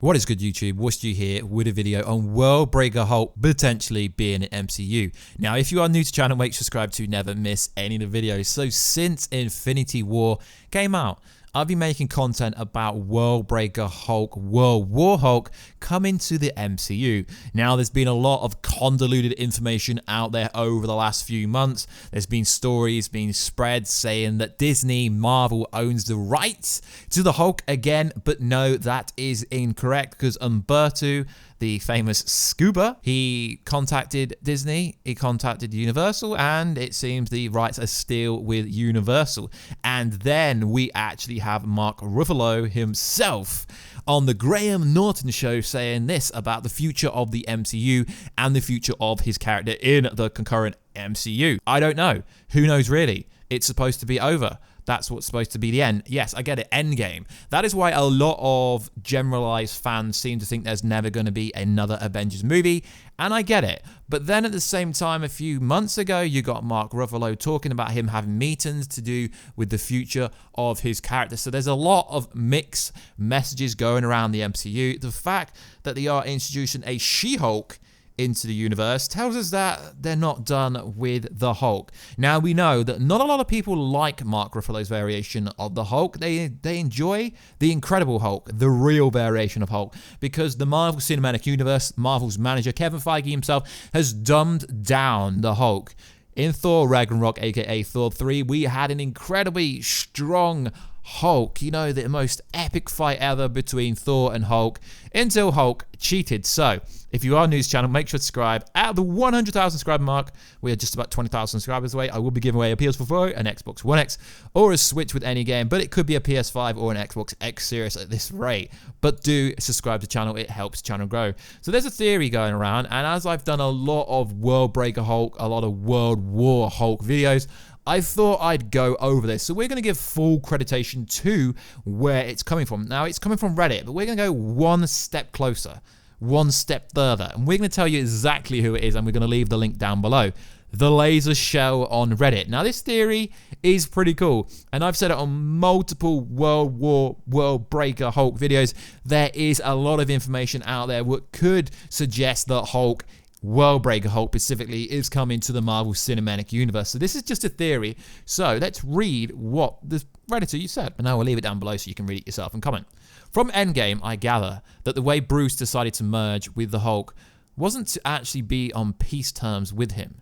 What is good, YouTube? Warstu here with a video on World Breaker Hulk potentially being an MCU. Now, if you are new to the channel, make sure to subscribe to never miss any of the videos. So since Infinity War came out, I've been making content about World Breaker Hulk, World War Hulk coming to the MCU. Now, there's been a lot of convoluted information out there over the last few months. There's been stories being spread saying that Disney, Marvel owns the rights to the Hulk again, but no, that is incorrect because Umberto, the famous scuba, he contacted Disney, he contacted Universal, and it seems the rights are still with Universal. And then we actually have Mark Ruffalo himself on the Graham Norton show saying this about the future of the MCU and the future of his character in the concurrent MCU. I don't know. Who knows really? It's supposed to be over. That's what's supposed to be the end. Yes, I get it. EndGame. That is why a lot of generalized fans seem to think there's never going to be another Avengers movie, and I get it. But then at the same time, a few months ago, you got Mark Ruffalo talking about him having meetings to do with the future of his character. So there's a lot of mixed messages going around the MCU. The fact that they are introducing a She-Hulk into the universe tells us that they're not done with the Hulk. Now, we know that not a lot of people like Mark Ruffalo's variation of the Hulk. They enjoy the Incredible Hulk, the real variation of Hulk, because the Marvel Cinematic Universe, Marvel's manager, Kevin Feige himself, has dumbed down the Hulk. In Thor Ragnarok, aka Thor 3, we had an incredibly strong Hulk, you know, the most epic fight ever between Thor and Hulk, until Hulk cheated. So, if you are new to the channel, make sure to subscribe. At the 100,000 subscriber mark, we are just about 20,000 subscribers away. I will be giving away a PS4 Pro, an Xbox One X, or a Switch with any game, but it could be a PS5 or an Xbox X Series at this rate. But do subscribe to the channel, it helps the channel grow. So there's a theory going around, and as I've done a lot of World Breaker Hulk, a lot of World War Hulk videos, I thought I'd go over this. So we're going to give full creditation to where it's coming from. Now, it's coming from Reddit, but we're going to go one step closer, one step further. And we're going to tell you exactly who it is, and we're going to leave the link down below. The Laser Shell on Reddit. Now, this theory is pretty cool, and I've said it on multiple World Breaker Hulk videos. There is a lot of information out there that could suggest that Hulk, World Breaker Hulk specifically, is coming to the Marvel Cinematic Universe. So this is just a theory. So let's read what the Redditor you said. And I will leave it down below so you can read it yourself and comment. From EndGame, I gather that the way Bruce decided to merge with the Hulk wasn't to actually be on peace terms with him.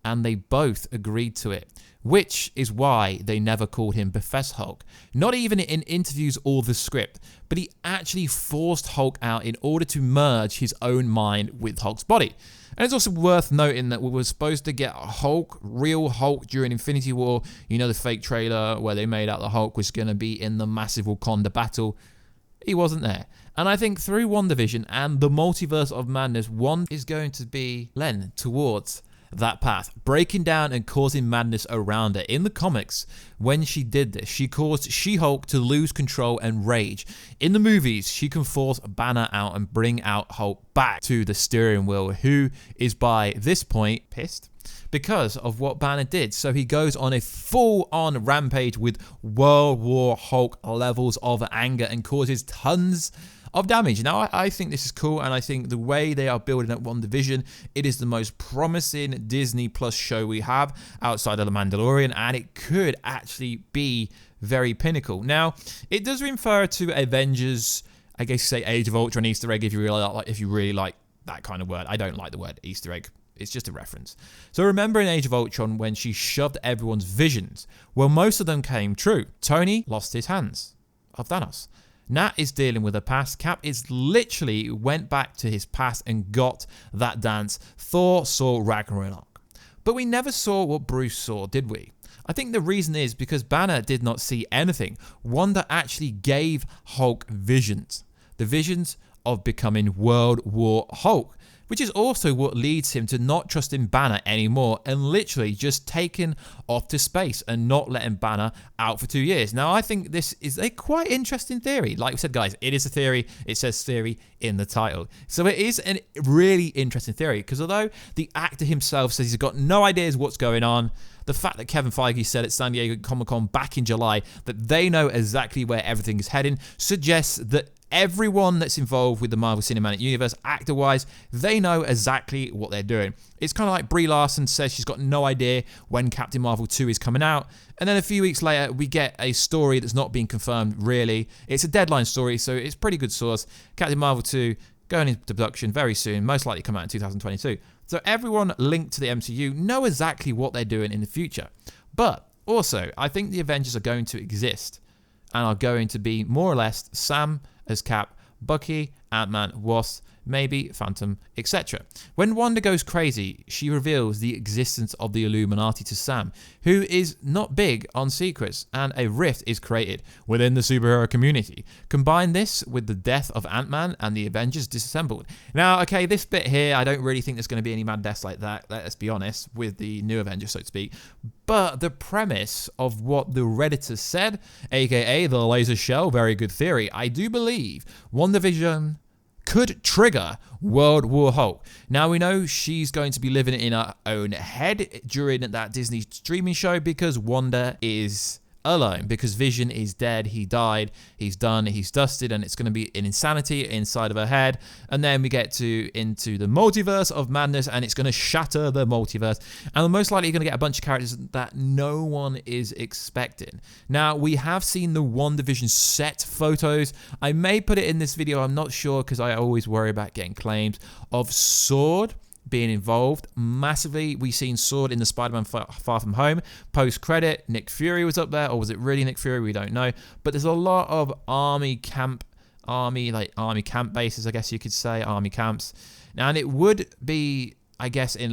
And they both agreed to it, which is why they never called him Bethesda Hulk. Not even in interviews or the script, but he actually forced Hulk out in order to merge his own mind with Hulk's body. And it's also worth noting that we were supposed to get Hulk, real Hulk, during Infinity War. You know, the fake trailer where they made out the Hulk was going to be in the massive Wakanda battle. He wasn't there. And I think through Wandavison and the Multiverse of Madness, Wanda is going to be lent towards that path, breaking down and causing madness around her. In the comics, when she did this, she caused She-Hulk to lose control and rage. In the movies, she can force Banner out and bring out Hulk back to the steering wheel, who is by this point pissed because of what Banner did. So he goes on a full-on rampage with World War Hulk levels of anger and causes tons of damage. Now, I think this is cool, and I think the way they are building up Wandavison, it is the most promising Disney Plus show we have outside of The Mandalorian, and it could actually be very pinnacle. Now, it does refer to Avengers, I guess say Age of Ultron Easter egg if you really like that kind of word. I don't like the word Easter egg. It's just a reference. So remember in Age of Ultron when she shoved everyone's visions? Well, most of them came true. Tony lost his hands of Thanos. Nat is dealing with a past. Cap is literally went back to his past and got that dance. Thor saw Ragnarok. But we never saw what Bruce saw, did we? I think the reason is because Banner did not see anything. Wanda actually gave Hulk visions. The visions of becoming World War Hulk, which is also what leads him to not trusting Banner anymore and literally just taking off to space and not letting Banner out for 2 years. Now, I think this is a quite interesting theory. Like we said, guys, it is a theory. It says theory in the title. So it is a really interesting theory because although the actor himself says he's got no ideas what's going on, the fact that Kevin Feige said at San Diego Comic-Con back in July that they know exactly where everything is heading suggests that everyone that's involved with the Marvel Cinematic Universe, actor-wise, they know exactly what they're doing. It's kind of like Brie Larson says she's got no idea when Captain Marvel 2 is coming out, and then a few weeks later, we get a story that's not being confirmed, really. It's a deadline story, so it's pretty good source. Captain Marvel 2 going into production very soon, most likely come out in 2022. So everyone linked to the MCU know exactly what they're doing in the future. But also, I think the Avengers are going to exist and are going to be more or less Sam as Cap, Bucky, Ant-Man, Wasp, maybe Phantom, etc. When Wanda goes crazy, she reveals the existence of the Illuminati to Sam, who is not big on secrets, and a rift is created within the superhero community. Combine this with the death of Ant-Man and the Avengers disassembled. Now, okay, this bit here, I don't really think there's going to be any mad deaths like that, let's be honest, with the new Avengers, so to speak. But the premise of what the Redditors said, aka the laser shell, very good theory, I do believe WandaVision could trigger World War Hulk. Now, we know she's going to be living in her own head during that Disney streaming show because Wanda is alone, because Vision is dead, he died, he's done, he's dusted, and it's going to be an insanity inside of her head. And then we get into the multiverse of madness, and it's going to shatter the multiverse, and we're most likely going to get a bunch of characters that no one is expecting. Now, we have seen the WandaVision set photos. I may put it in this video, I'm not sure, because I always worry about getting claims of Sword being involved massively. We've seen Sword in the Spider-Man Far From Home post-credit. Nick Fury was up there, or was it really Nick Fury? We don't know. But there's a lot of army camp bases, I guess you could say, army camps. Now, and it would be, I guess, in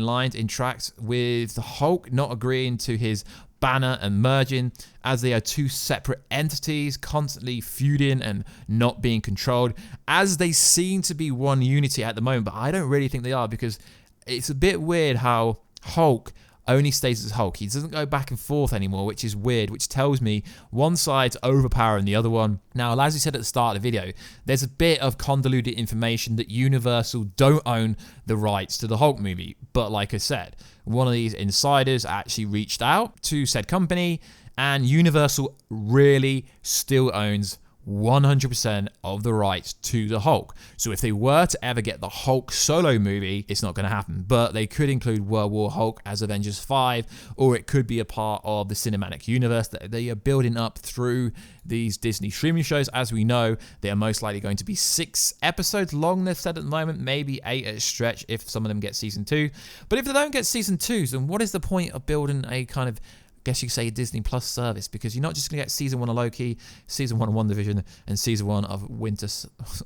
tracks with the Hulk not agreeing to his Banner and merging, as they are two separate entities constantly feuding and not being controlled, as they seem to be one unity at the moment. But I don't really think they are, because it's a bit weird how Hulk only stays as Hulk. He doesn't go back and forth anymore, which is weird, which tells me one side's overpowering the other one. Now, as we said at the start of the video, there's a bit of convoluted information that Universal don't own the rights to the Hulk movie. But like I said, one of these insiders actually reached out to said company, and Universal really still owns 100% of the rights to the Hulk. So if they were to ever get the Hulk solo movie, it's not going to happen. But they could include World War Hulk as Avengers 5, or it could be a part of the cinematic universe that they are building up through these Disney streaming shows. As we know, they are most likely going to be 6 episodes long, they've said at the moment, maybe 8 at a stretch if some of them get season 2. But if they don't get season 2s, then what is the point of building a kind of, guess you could say, a Disney Plus service? Because you're not just going to get season 1 of Loki, season 1 of WandaVision, and season 1 of Winter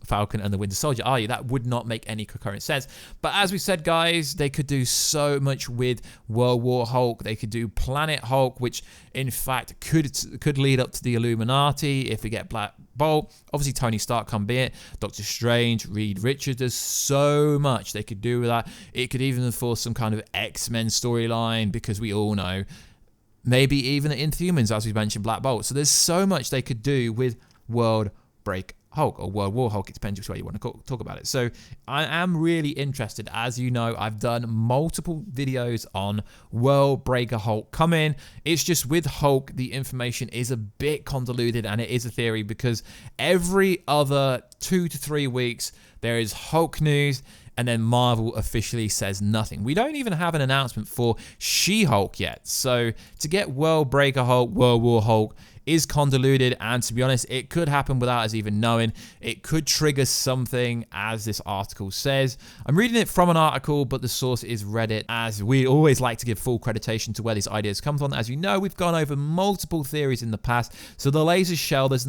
Falcon and the Winter Soldier, are you? That would not make any coherent sense. But as we said, guys, they could do so much with World War Hulk. They could do Planet Hulk, which in fact could lead up to the Illuminati if we get Black Bolt. Obviously, Tony Stark can be it. Doctor Strange, Reed Richards. There's so much they could do with that. It could even enforce some kind of X-Men storyline, because we all know, maybe even Inhumans, as we mentioned, Black Bolt. So there's so much they could do with World Break Hulk, or World War Hulk. It depends which way you want to talk about it. So I am really interested. As you know, I've done multiple videos on World Breaker Hulk coming. It's just with Hulk, the information is a bit convoluted, and it is a theory, because every other 2 to 3 weeks there is Hulk news, and then Marvel officially says nothing. We don't even have an announcement for She-Hulk yet. So to get World Breaker Hulk, World War Hulk is convoluted, and to be honest, it could happen without us even knowing. It could trigger something, as this article says. I'm reading it from an article, but the source is Reddit, as we always like to give full creditation to where these ideas come from. As you know, we've gone over multiple theories in the past. So the laser shell, there's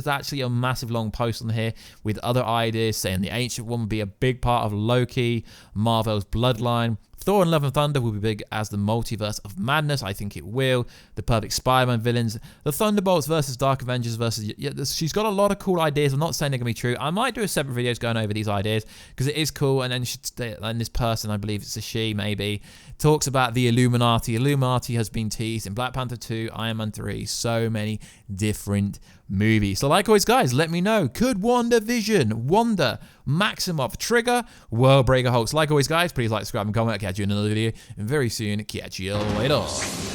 actually a massive long post on here with other ideas saying the Ancient One would be a big part of Loki, Marvel's bloodline. Thor and Love and Thunder will be big as the multiverse of madness. I think it will. The perfect Spider-Man villains. The Thunderbolts versus Dark Avengers versus... Yeah, she's got a lot of cool ideas. I'm not saying they're going to be true. I might do a separate video going over these ideas, because it is cool. And then this person, I believe it's a she maybe, talks about the Illuminati. Illuminati has been teased in Black Panther 2, Iron Man 3, so many different movies. So like always, guys, let me know. Could WandaVision, Wanda, Maximoff trigger World Breaker Hulk? So like always, guys, please like, subscribe, and comment. I'll catch you in another video, and very soon, catch you later.